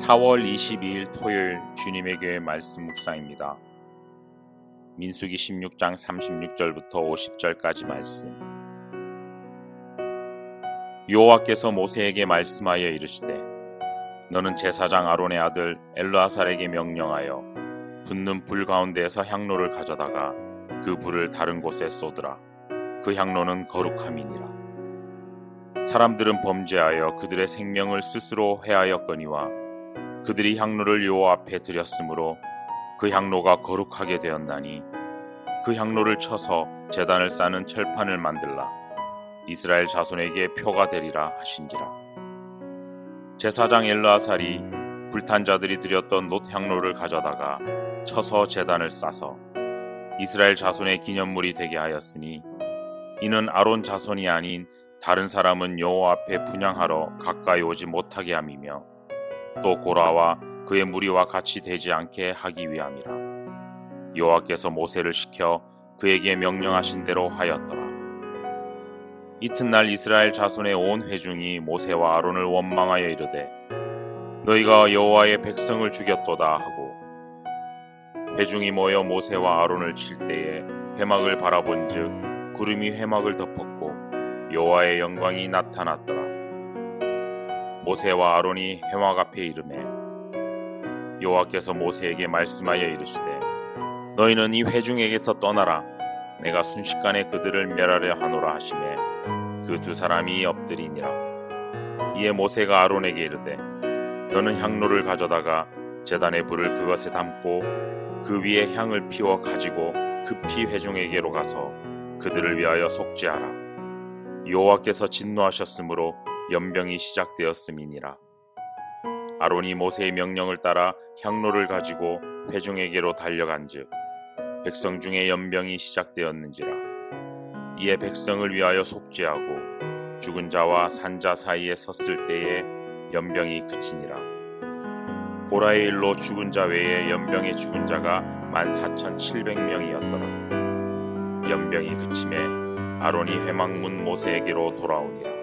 4월 22일 토요일 주님의 교회 말씀 묵상입니다. 민수기 16장 36절부터 50절까지 말씀. 여호와께서 모세에게 말씀하여 이르시되 너는 제사장 아론의 아들 엘르아살에게 명령하여 붙는 불 가운데에서 향로를 가져다가 그 불을 다른 곳에 쏟으라. 그 향로는 거룩함이니라. 사람들은 범죄하여 그들의 생명을 스스로 해하였거니와 그들이 향로를 여호와 앞에 드렸으므로 그 향로가 거룩하게 되었나니 그 향로를 쳐서 제단을 쌓는 철판을 만들라. 이스라엘 자손에게 표가 되리라 하신지라. 제사장 엘르아살이 불탄 자들이 드렸던 놋 향로를 가져다가 쳐서 제단을 쌓아서 이스라엘 자손의 기념물이 되게 하였으니 이는 아론 자손이 아닌 다른 사람은 여호와 앞에 분향하러 가까이 오지 못하게 함이며 또 고라와 그의 무리와 같이 되지 않게 하기 위함이라. 여호와께서 모세를 시켜 그에게 명령하신 대로 하였더라. 이튿날 이스라엘 자손의 온 회중이 모세와 아론을 원망하여 이르되 너희가 여호와의 백성을 죽였도다 하고 회중이 모여 모세와 아론을 칠 때에 회막을 바라본즉 구름이 회막을 덮었고 여호와의 영광이 나타났더라. 모세와 아론이 회막 앞에 이르매 여호와께서 모세에게 말씀하여 이르시되 너희는 이 회중에게서 떠나라. 내가 순식간에 그들을 멸하려 하노라 하시매 그 두 사람이 엎드리니라. 이에 모세가 아론에게 이르되 너는 향로를 가져다가 제단의 불을 그것에 담고 그 위에 향을 피워 가지고 급히 회중에게로 가서 그들을 위하여 속죄하라. 여호와께서 진노하셨으므로 연병이 시작되었음이니라. 아론이 모세의 명령을 따라 향로를 가지고 회중에게로 달려간즉 백성 중에 연병이 시작되었는지라. 이에 백성을 위하여 속죄하고 죽은 자와 산 자 사이에 섰을 때에 연병이 그치니라. 고라의 일로 죽은 자 외에 연병에 죽은 자가 14,700명이었더라. 연병이 그침에 아론이 회막문 모세에게로 돌아오니라.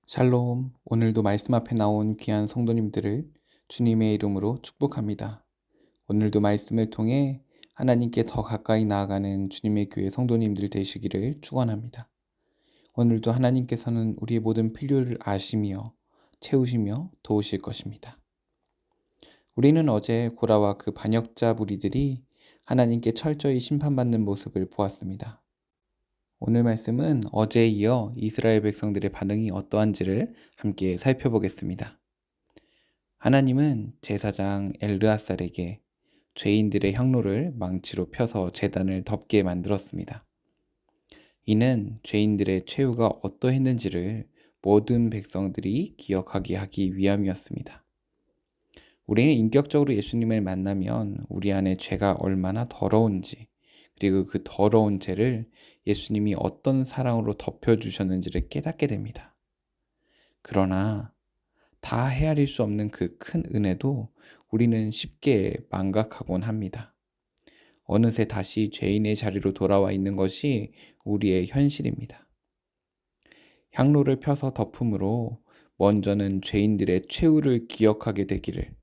샬롬, 오늘도 말씀 앞에 나온 귀한 성도님들을 주님의 이름으로 축복합니다. 오늘도 말씀을 통해 하나님께 더 가까이 나아가는 주님의 교회 성도님들 되시기를 축원합니다. 오늘도 하나님께서는 우리의 모든 필요를 아시며 채우시며 도우실 것입니다. 우리는 어제 고라와 그 반역자 무리들이 하나님께 철저히 심판받는 모습을 보았습니다. 오늘 말씀은 어제에 이어 이스라엘 백성들의 반응이 어떠한지를 함께 살펴보겠습니다. 하나님은 제사장 엘르아살에게 죄인들의 향로를 망치로 펴서 제단을 덮게 만들었습니다. 이는 죄인들의 최후가 어떠했는지를 모든 백성들이 기억하게 하기 위함이었습니다. 우리는 인격적으로 예수님을 만나면 우리 안에 죄가 얼마나 더러운지 그리고 그 더러운 죄를 예수님이 어떤 사랑으로 덮여주셨는지를 깨닫게 됩니다. 그러나 다 헤아릴 수 없는 그 큰 은혜도 우리는 쉽게 망각하곤 합니다. 어느새 다시 죄인의 자리로 돌아와 있는 것이 우리의 현실입니다. 향로를 펴서 덮음으로 먼저는 죄인들의 최후를 기억하게 되기를,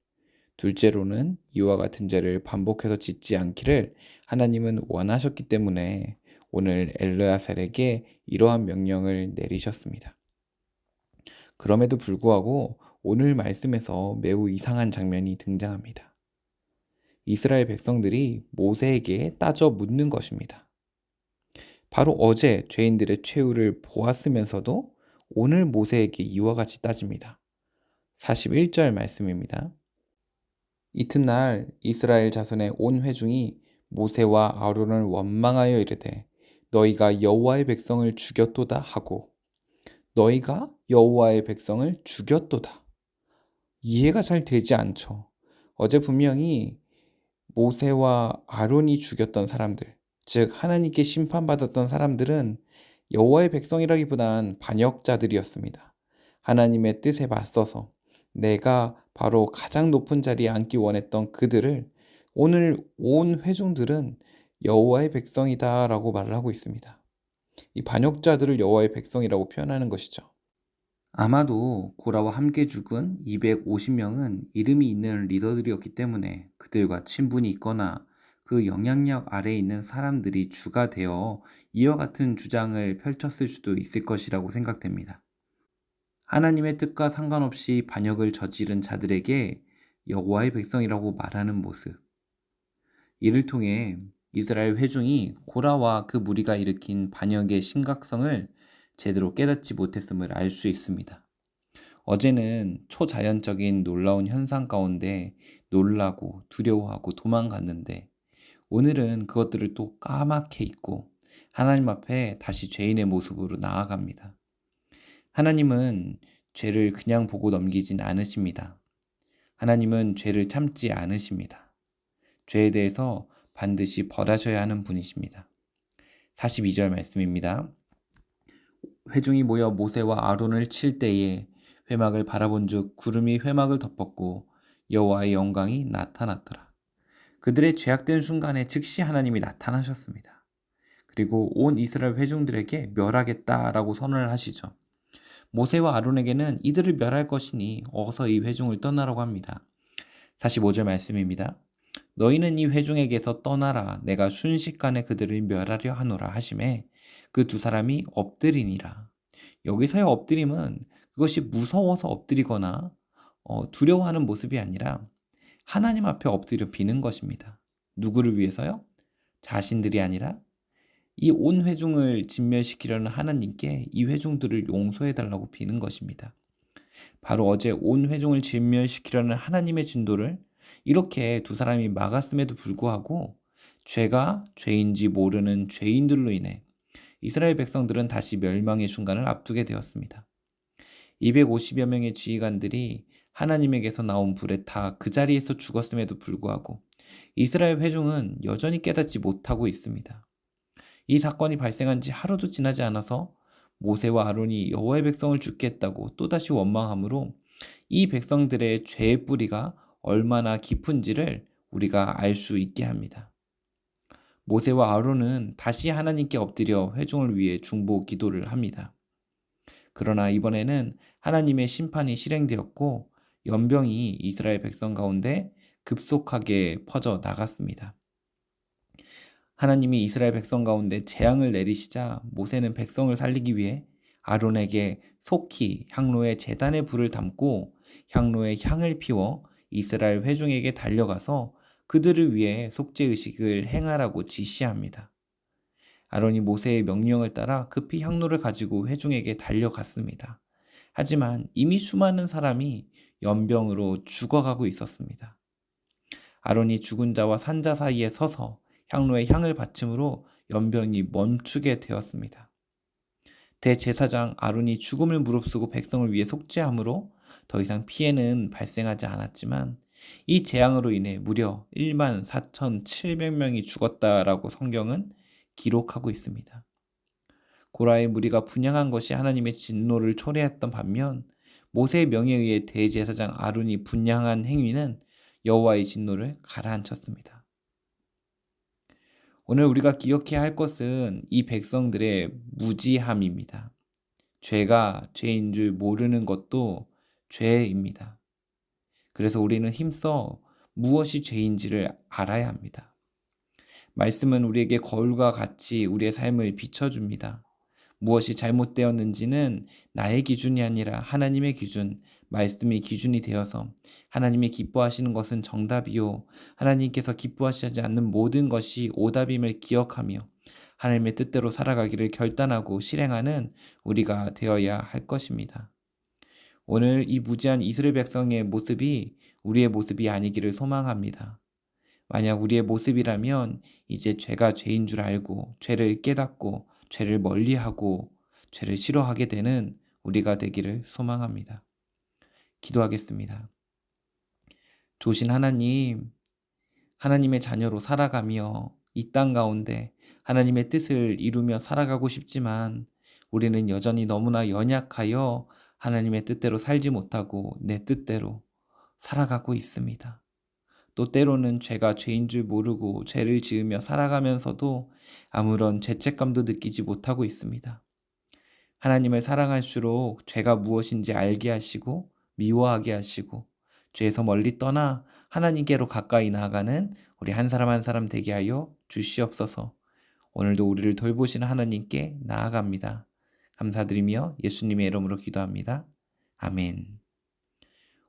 둘째로는 이와 같은 죄를 반복해서 짓지 않기를 하나님은 원하셨기 때문에 오늘 엘르아살에게 이러한 명령을 내리셨습니다. 그럼에도 불구하고 오늘 말씀에서 매우 이상한 장면이 등장합니다. 이스라엘 백성들이 모세에게 따져 묻는 것입니다. 바로 어제 죄인들의 최후를 보았으면서도 오늘 모세에게 이와 같이 따집니다. 41절 말씀입니다. 이튿날 이스라엘 자손의 온 회중이 모세와 아론을 원망하여 이르되 너희가 여호와의 백성을 죽였도다 하고 너희가 여호와의 백성을 죽였도다. 이해가 잘 되지 않죠. 어제 분명히 모세와 아론이 죽였던 사람들, 즉 하나님께 심판받았던 사람들은 여호와의 백성이라기보단 반역자들이었습니다. 하나님의 뜻에 맞서서 내가 바로 가장 높은 자리에 앉기 원했던 그들을 오늘 온 회중들은 여호와의 백성이다라고 말을 하고 있습니다. 이 반역자들을 여호와의 백성이라고 표현하는 것이죠. 아마도 고라와 함께 죽은 250명은 이름이 있는 리더들이었기 때문에 그들과 친분이 있거나 그 영향력 아래에 있는 사람들이 주가 되어 이와 같은 주장을 펼쳤을 수도 있을 것이라고 생각됩니다. 하나님의 뜻과 상관없이 반역을 저지른 자들에게 여호와의 백성이라고 말하는 모습. 이를 통해 이스라엘 회중이 고라와 그 무리가 일으킨 반역의 심각성을 제대로 깨닫지 못했음을 알 수 있습니다. 어제는 초자연적인 놀라운 현상 가운데 놀라고 두려워하고 도망갔는데 오늘은 그것들을 또 까맣게 잊고 하나님 앞에 다시 죄인의 모습으로 나아갑니다. 하나님은 죄를 그냥 보고 넘기진 않으십니다. 하나님은 죄를 참지 않으십니다. 죄에 대해서 반드시 벌하셔야 하는 분이십니다. 42절 말씀입니다. 회중이 모여 모세와 아론을 칠 때에 회막을 바라본즉 구름이 회막을 덮었고 여호와의 영광이 나타났더라. 그들의 죄악된 순간에 즉시 하나님이 나타나셨습니다. 그리고 온 이스라엘 회중들에게 멸하겠다라고 선언을 하시죠. 모세와 아론에게는 이들을 멸할 것이니 어서 이 회중을 떠나라고 합니다. 45절 말씀입니다. 너희는 이 회중에게서 떠나라. 내가 순식간에 그들을 멸하려 하노라 하시매 그 두 사람이 엎드리니라. 여기서의 엎드림은 그것이 무서워서 엎드리거나 두려워하는 모습이 아니라 하나님 앞에 엎드려 비는 것입니다. 누구를 위해서요? 자신들이 아니라 이 온 회중을 진멸시키려는 하나님께 이 회중들을 용서해달라고 비는 것입니다. 바로 어제 온 회중을 진멸시키려는 하나님의 진도를 이렇게 두 사람이 막았음에도 불구하고 죄가 죄인지 모르는 죄인들로 인해 이스라엘 백성들은 다시 멸망의 순간을 앞두게 되었습니다. 250여 명의 지휘관들이 하나님에게서 나온 불에 다 그 자리에서 죽었음에도 불구하고 이스라엘 회중은 여전히 깨닫지 못하고 있습니다. 이 사건이 발생한 지 하루도 지나지 않아서 모세와 아론이 여호와의 백성을 죽게 했다고 또다시 원망하므로 이 백성들의 죄의 뿌리가 얼마나 깊은지를 우리가 알 수 있게 합니다. 모세와 아론은 다시 하나님께 엎드려 회중을 위해 중보 기도를 합니다. 그러나 이번에는 하나님의 심판이 실행되었고 연병이 이스라엘 백성 가운데 급속하게 퍼져 나갔습니다. 하나님이 이스라엘 백성 가운데 재앙을 내리시자 모세는 백성을 살리기 위해 아론에게 속히 향로에 제단의 불을 담고 향로에 향을 피워 이스라엘 회중에게 달려가서 그들을 위해 속죄의식을 행하라고 지시합니다. 아론이 모세의 명령을 따라 급히 향로를 가지고 회중에게 달려갔습니다. 하지만 이미 수많은 사람이 연병으로 죽어가고 있었습니다. 아론이 죽은 자와 산 자 사이에 서서 향로에 향을 바침으로 연병이 멈추게 되었습니다. 대제사장 아론이 죽음을 무릅쓰고 백성을 위해 속죄함으로 더 이상 피해는 발생하지 않았지만 이 재앙으로 인해 무려 14,700명이 죽었다라고 성경은 기록하고 있습니다. 고라의 무리가 분향한 것이 하나님의 진노를 초래했던 반면 모세의 명에 의해 대제사장 아론이 분향한 행위는 여호와의 진노를 가라앉혔습니다. 오늘 우리가 기억해야 할 것은 이 백성들의 무지함입니다. 죄가 죄인 줄 모르는 것도 죄입니다. 그래서 우리는 힘써 무엇이 죄인지를 알아야 합니다. 말씀은 우리에게 거울과 같이 우리의 삶을 비춰줍니다. 무엇이 잘못되었는지는 나의 기준이 아니라 하나님의 기준, 말씀이 기준이 되어서 하나님이 기뻐하시는 것은 정답이요. 하나님께서 기뻐하시지 않는 모든 것이 오답임을 기억하며 하나님의 뜻대로 살아가기를 결단하고 실행하는 우리가 되어야 할 것입니다. 오늘 이 무지한 이스라엘 백성의 모습이 우리의 모습이 아니기를 소망합니다. 만약 우리의 모습이라면 이제 죄가 죄인 줄 알고 죄를 깨닫고 죄를 멀리하고 죄를 싫어하게 되는 우리가 되기를 소망합니다. 기도하겠습니다. 조신 하나님, 하나님의 자녀로 살아가며 이 땅 가운데 하나님의 뜻을 이루며 살아가고 싶지만 우리는 여전히 너무나 연약하여 하나님의 뜻대로 살지 못하고 내 뜻대로 살아가고 있습니다. 또 때로는 죄가 죄인 줄 모르고 죄를 지으며 살아가면서도 아무런 죄책감도 느끼지 못하고 있습니다. 하나님을 사랑할수록 죄가 무엇인지 알게 하시고 미워하게 하시고 죄에서 멀리 떠나 하나님께로 가까이 나아가는 우리 한 사람 한 사람 되게 하여 주시옵소서. 오늘도 우리를 돌보시는 하나님께 나아갑니다. 감사드리며 예수님의 이름으로 기도합니다. 아멘.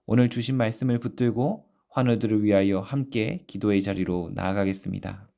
오늘 주신 말씀을 붙들고 환우들을 위하여 함께 기도의 자리로 나아가겠습니다.